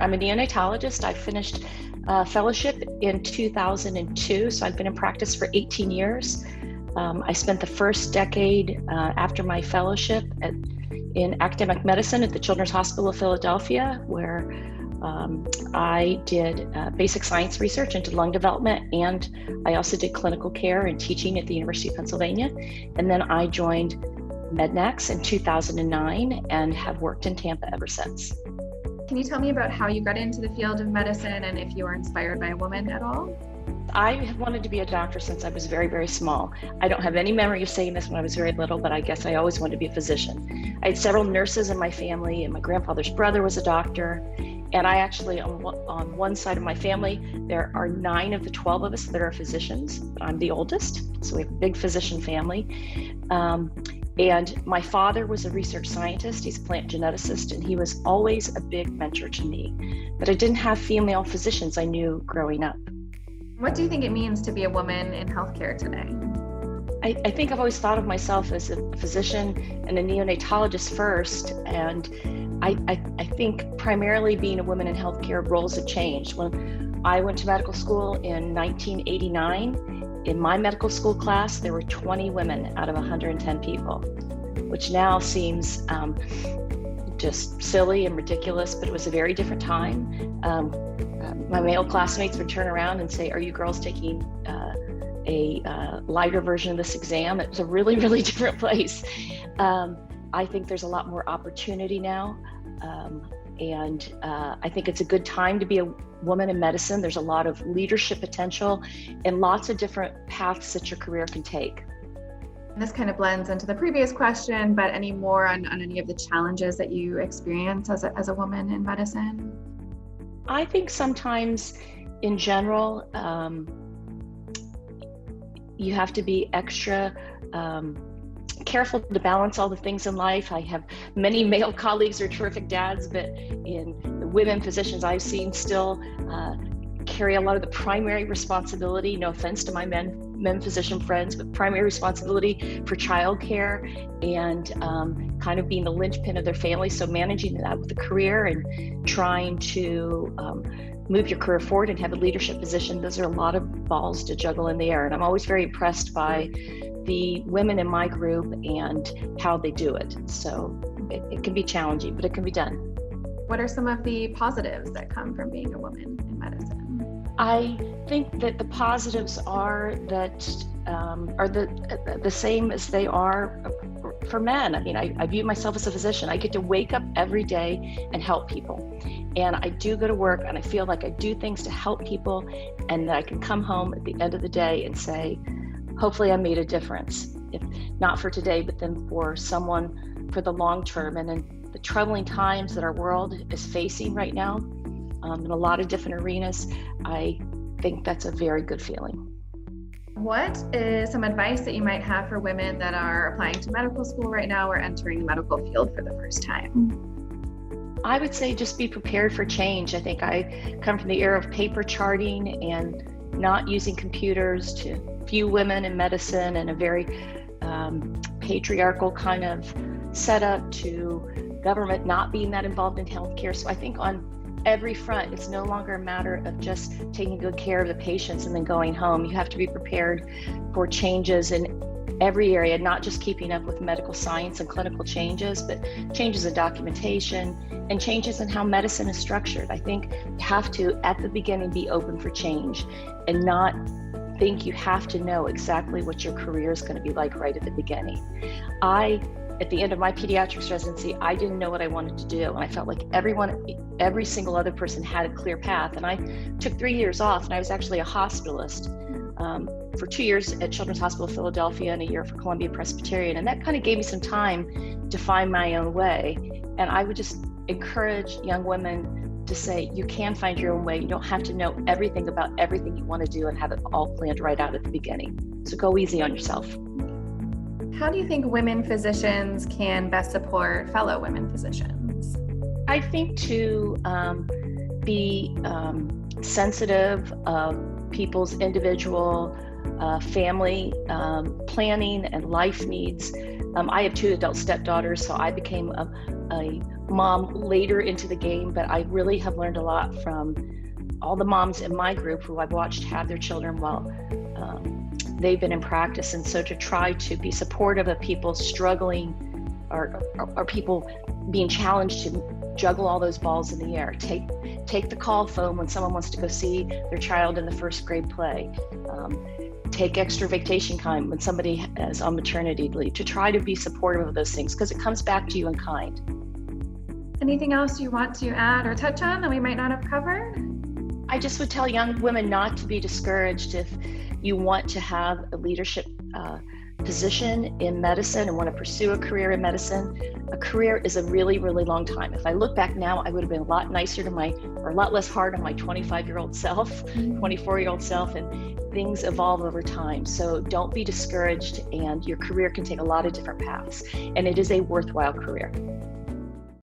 I'm a neonatologist. I finished fellowship in 2002, so I've been in practice for 18 years. I spent the first decade after my fellowship in academic medicine at the Children's Hospital of Philadelphia, where I did basic science research into lung development, and I also did clinical care and teaching at the University of Pennsylvania. And then I joined Mednax in 2009 and have worked in Tampa ever since. Can you tell me about how you got into the field of medicine and if you were inspired by a woman at all? I have wanted to be a doctor since I was very, very small. I don't have any memory of saying this when I was very little, but I guess I always wanted to be a physician. I had several nurses in my family, and my grandfather's brother was a doctor. And I actually, on one side of my family, there are 9 of the 12 of us that are physicians. I'm the oldest, so we have a big physician family. And my father was a research scientist. He's a plant geneticist, and he was always a big mentor to me. But I didn't have female physicians I knew growing up. What do you think it means to be a woman in healthcare today? I think I've always thought of myself as a physician and a neonatologist first. And I think primarily being a woman in healthcare, roles have changed. When I went to medical school in 1989, in my medical school class, there were 20 women out of 110 people, which now seems just silly and ridiculous, but it was a very different time. My male classmates would turn around and say, "Are you girls taking a lighter version of this exam?" It was a really, really different place. I think there's a lot more opportunity now. And I think it's a good time to be a woman in medicine. There's a lot of leadership potential and lots of different paths that your career can take. And this kind of blends into the previous question, but any more on any of the challenges that you experience as a woman in medicine? I think sometimes in general, you have to be extra careful to balance all the things in life. I have many male colleagues who are terrific dads, but in the women physicians I've seen still carry a lot of the primary responsibility, no offense to my men physician friends, but primary responsibility for childcare and kind of being the linchpin of their family. So managing that with a career and trying to move your career forward and have a leadership position, those are a lot of balls to juggle in the air. And I'm always very impressed by the women in my group and how they do it. So it can be challenging, but it can be done. What are some of the positives that come from being a woman in medicine? I think that the positives are that are the same as they are for men. I mean, I view myself as a physician. I get to wake up every day and help people. And I do go to work and I feel like I do things to help people, and that I can come home at the end of the day and say, hopefully I made a difference, if not for today, but then for someone for the long term. And in the troubling times that our world is facing right now, in a lot of different arenas, I think that's a very good feeling. What is some advice that you might have for women that are applying to medical school right now or entering the medical field for the first time? I would say just be prepared for change. I think I come from the era of paper charting and not using computers, to few women in medicine, and a very patriarchal kind of setup, to government not being that involved in healthcare. So I think on every front, it's no longer a matter of just taking good care of the patients and then going home. You have to be prepared for changes in every area, not just keeping up with medical science and clinical changes, but changes in documentation and changes in how medicine is structured. I think you have to, at the beginning, be open for change and not think you have to know exactly what your career is going to be like right at the beginning. At the end of my pediatrics residency, I didn't know what I wanted to do. And I felt like every single other person had a clear path. And I took 3 years off, and I was actually a hospitalist for 2 years at Children's Hospital of Philadelphia and a year for Columbia Presbyterian. And that kind of gave me some time to find my own way. And I would just encourage young women to say, you can find your own way. You don't have to know everything about everything you want to do and have it all planned right out at the beginning. So go easy on yourself. How do you think women physicians can best support fellow women physicians? I think to be sensitive of people's individual family planning and life needs. I have 2 adult stepdaughters, so I became a mom later into the game, but I really have learned a lot from all the moms in my group who I've watched have their children while they've been in practice. And so to try to be supportive of people struggling or people being challenged to juggle all those balls in the air. Take the call phone when someone wants to go see their child in the first grade play. Take extra vacation time when somebody is on maternity leave, to try to be supportive of those things, because it comes back to you in kind. Anything else you want to add or touch on that we might not have covered? I just would tell young women not to be discouraged if you want to have a leadership position in medicine and want to pursue a career in medicine. A career is a really, really long time. If I look back now, I would have been a lot nicer to or a lot less hard on my 25-year-old self, 24-year-old self, and things evolve over time. So don't be discouraged, and your career can take a lot of different paths, and it is a worthwhile career.